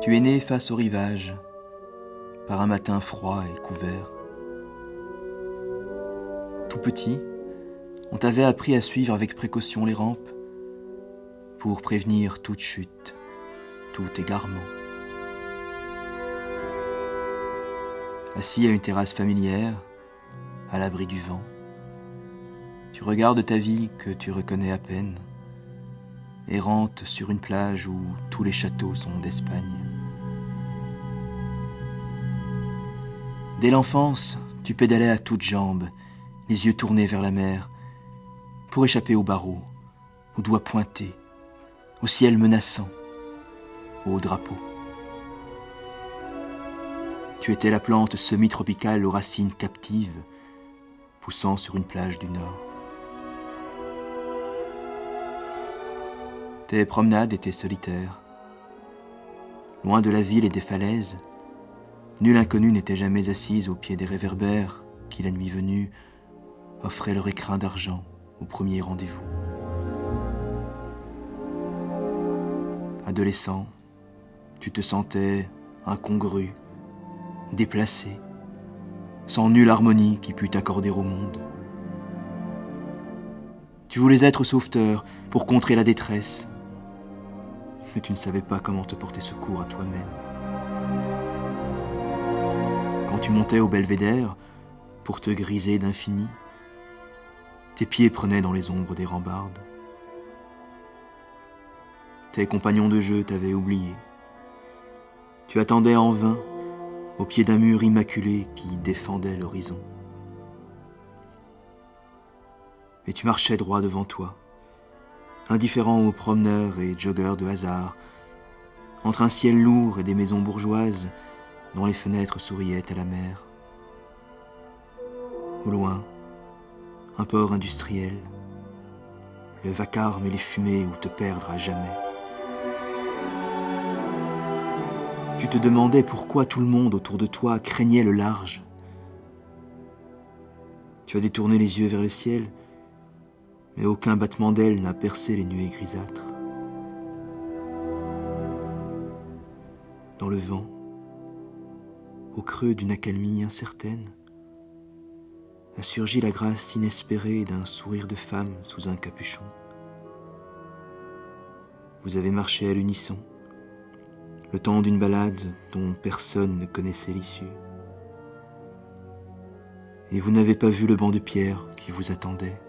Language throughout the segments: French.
Tu es né face au rivage, par un matin froid et couvert. Tout petit, on t'avait appris à suivre avec précaution les rampes pour prévenir toute chute, tout égarement. Assis à une terrasse familière, à l'abri du vent, tu regardes ta vie que tu reconnais à peine, errante sur une plage où tous les châteaux sont d'Espagne. Dès l'enfance, tu pédalais à toutes jambes, les yeux tournés vers la mer, pour échapper aux barreaux, aux doigts pointés, au ciel menaçant, au drapeau. Tu étais la plante semi-tropicale aux racines captives, poussant sur une plage du Nord. Tes promenades étaient solitaires. Loin de la ville et des falaises, nulle inconnue n'était jamais assise au pied des réverbères qui, la nuit venue, offraient leur écrin d'argent au premier rendez-vous. Adolescent, tu te sentais incongru, déplacé, sans nulle harmonie qui pût t'accorder au monde. Tu voulais être sauveteur pour contrer la détresse, mais tu ne savais pas comment te porter secours à toi-même. Quand tu montais au belvédère pour te griser d'infini, tes pieds prenaient dans les ombres des rambardes. Tes compagnons de jeu t'avaient oublié. Tu attendais en vain au pied d'un mur immaculé qui défendait l'horizon. Et tu marchais droit devant toi, indifférent aux promeneurs et joggeurs de hasard, entre un ciel lourd et des maisons bourgeoises dont les fenêtres souriaient à la mer. Au loin, un port industriel, le vacarme et les fumées où te perdre à jamais. Tu te demandais pourquoi tout le monde autour de toi craignait le large. Tu as détourné les yeux vers le ciel, mais aucun battement d'aile n'a percé les nuées grisâtres. Dans le vent, au creux d'une accalmie incertaine, a surgi la grâce inespérée d'un sourire de femme sous un capuchon. Vous avez marché à l'unisson, le temps d'une balade dont personne ne connaissait l'issue. Et vous n'avez pas vu le banc de pierre qui vous attendait.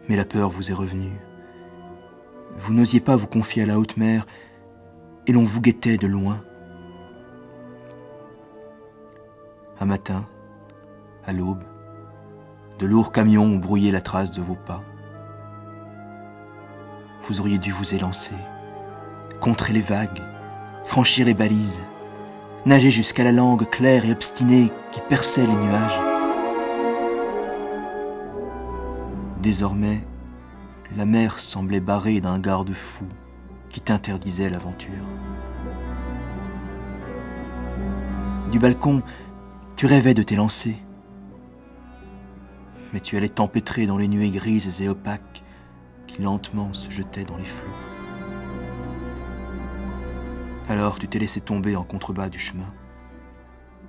Mais la peur vous est revenue. Vous n'osiez pas vous confier à la haute mer, et l'on vous guettait de loin. Un matin, à l'aube, de lourds camions ont brouillé la trace de vos pas. Vous auriez dû vous élancer, contrer les vagues, franchir les balises, nager jusqu'à la langue claire et obstinée qui perçait les nuages. Désormais, la mer semblait barrée d'un garde-fou qui t'interdisait l'aventure. Du balcon, tu rêvais de t'élancer, mais tu allais t'empêtrer dans les nuées grises et opaques qui lentement se jetaient dans les flots. Alors tu t'es laissé tomber en contrebas du chemin,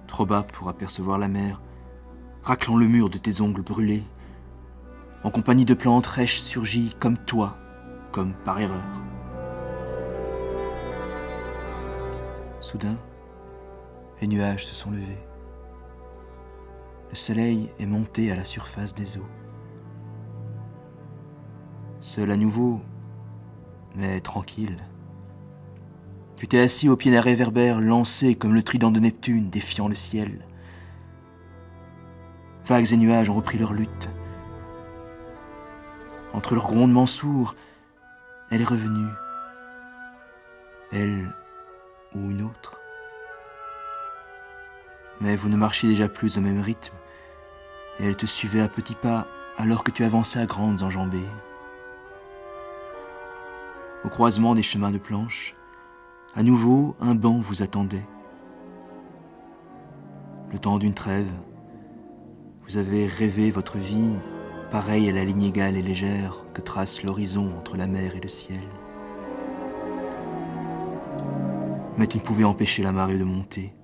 trop bas pour apercevoir la mer, raclant le mur de tes ongles brûlés, en compagnie de plantes rêches surgies comme toi, comme par erreur. Soudain, les nuages se sont levés. Le soleil est monté à la surface des eaux. Seul à nouveau, mais tranquille, tu t'es assis au pied d'un réverbère lancé comme le trident de Neptune défiant le ciel. Vagues et nuages ont repris leur lutte. Entre leurs grondements sourds, elle est revenue, elle ou une autre. Mais vous ne marchiez déjà plus au même rythme, et elle te suivait à petits pas alors que tu avançais à grandes enjambées. Au croisement des chemins de planches, à nouveau un banc vous attendait. Le temps d'une trêve, vous avez rêvé votre vie pareille à la ligne égale et légère que trace l'horizon entre la mer et le ciel. mais tu ne pouvais empêcher la marée de monter.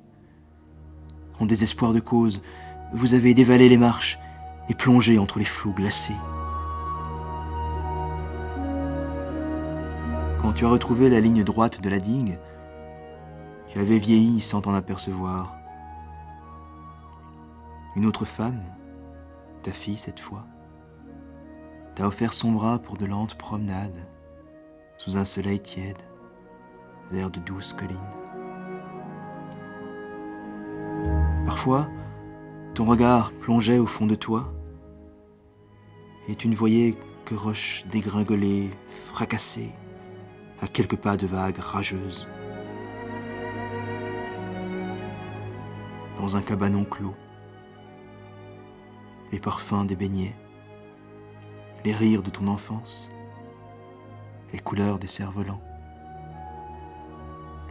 En désespoir de cause, vous avez dévalé les marches et plongé entre les flots glacés. Quand tu as retrouvé la ligne droite de la digue, tu avais vieilli sans t'en apercevoir. Une autre femme, ta fille cette fois, t'a offert son bras pour de lentes promenades, sous un soleil tiède, vers de douces collines. Parfois, ton regard plongeait au fond de toi, et tu ne voyais que roches dégringolées, fracassées, à quelques pas de vagues rageuses. Dans un cabanon clos, les parfums des beignets, les rires de ton enfance, les couleurs des cerfs-volants,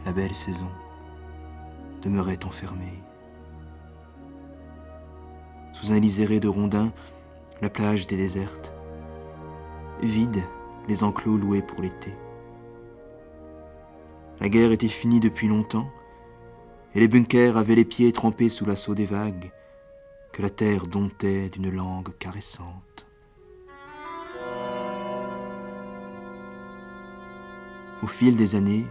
la belle saison demeurait enfermée. Sous un liséré de rondins, la plage était déserte, vide les enclos loués pour l'été. La guerre était finie depuis longtemps, et les bunkers avaient les pieds trempés sous l'assaut des vagues que la terre domptait d'une langue caressante. Au fil des années,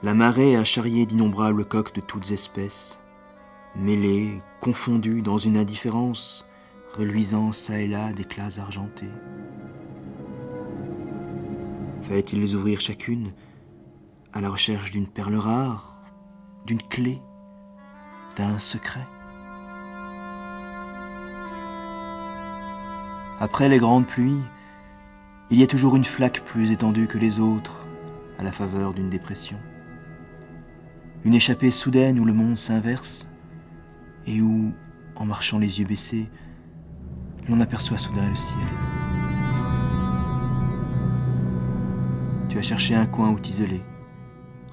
la marée a charrié d'innombrables coques de toutes espèces, mêlées, confondues dans une indifférence, reluisant çà et là d'éclats argentés. Fallait-il les ouvrir chacune, à la recherche d'une perle rare, d'une clé, d'un secret? Après les grandes pluies, il y a toujours une flaque plus étendue que les autres, à la faveur d'une dépression. Une échappée soudaine où le monde s'inverse, et où, en marchant les yeux baissés, l'on aperçoit soudain le ciel. Tu as cherché un coin où t'isoler,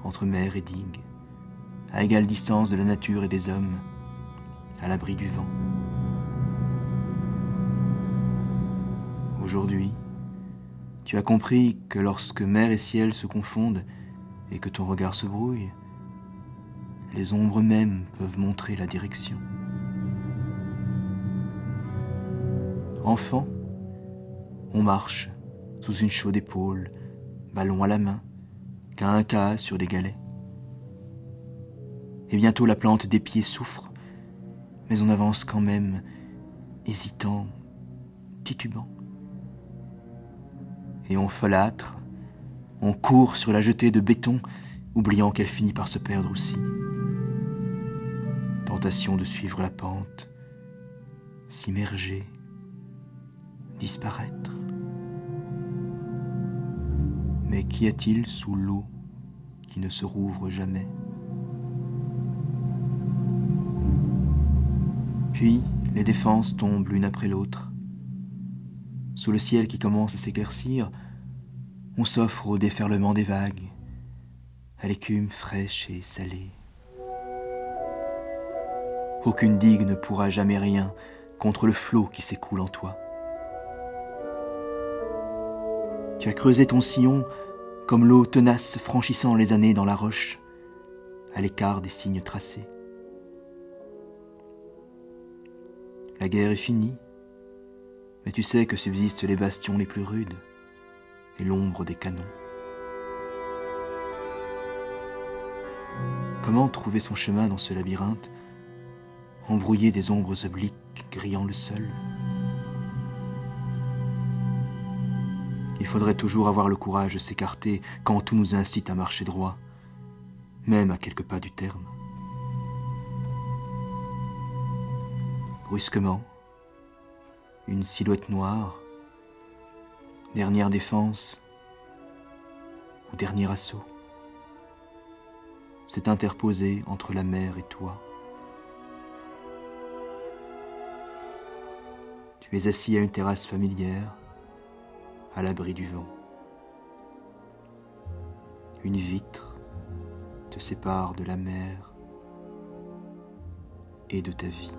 entre mer et digue, à égale distance de la nature et des hommes, à l'abri du vent. Aujourd'hui, tu as compris que lorsque mer et ciel se confondent et que ton regard se brouille, les ombres mêmes peuvent montrer la direction. Enfant, on marche sous une chaude épaule, ballon à la main, cahin sur des galets. Et bientôt la plante des pieds souffre, mais on avance quand même, hésitant, titubant. Et on folâtre, on court sur la jetée de béton, oubliant qu'elle finit par se perdre aussi. Tentation de suivre la pente, s'immerger, disparaître. Mais qu'y a-t-il sous l'eau qui ne se rouvre jamais? Puis les défenses tombent l'une après l'autre. Sous le ciel qui commence à s'éclaircir, on s'offre au déferlement des vagues, à l'écume fraîche et salée. Aucune digue ne pourra jamais rien contre le flot qui s'écoule en toi. Tu as creusé ton sillon comme l'eau tenace franchissant les années dans la roche, à l'écart des signes tracés. La guerre est finie, mais tu sais que subsistent les bastions les plus rudes et l'ombre des canons. Comment trouver son chemin dans ce labyrinthe, embrouillé des ombres obliques grillant le sol? Il faudrait toujours avoir le courage de s'écarter quand tout nous incite à marcher droit, même à quelques pas du terme. Brusquement, une silhouette noire, dernière défense ou dernier assaut, s'est interposée entre la mer et toi. Tu es assis à une terrasse familière, à l'abri du vent. Une vitre te sépare de la mer et de ta vie.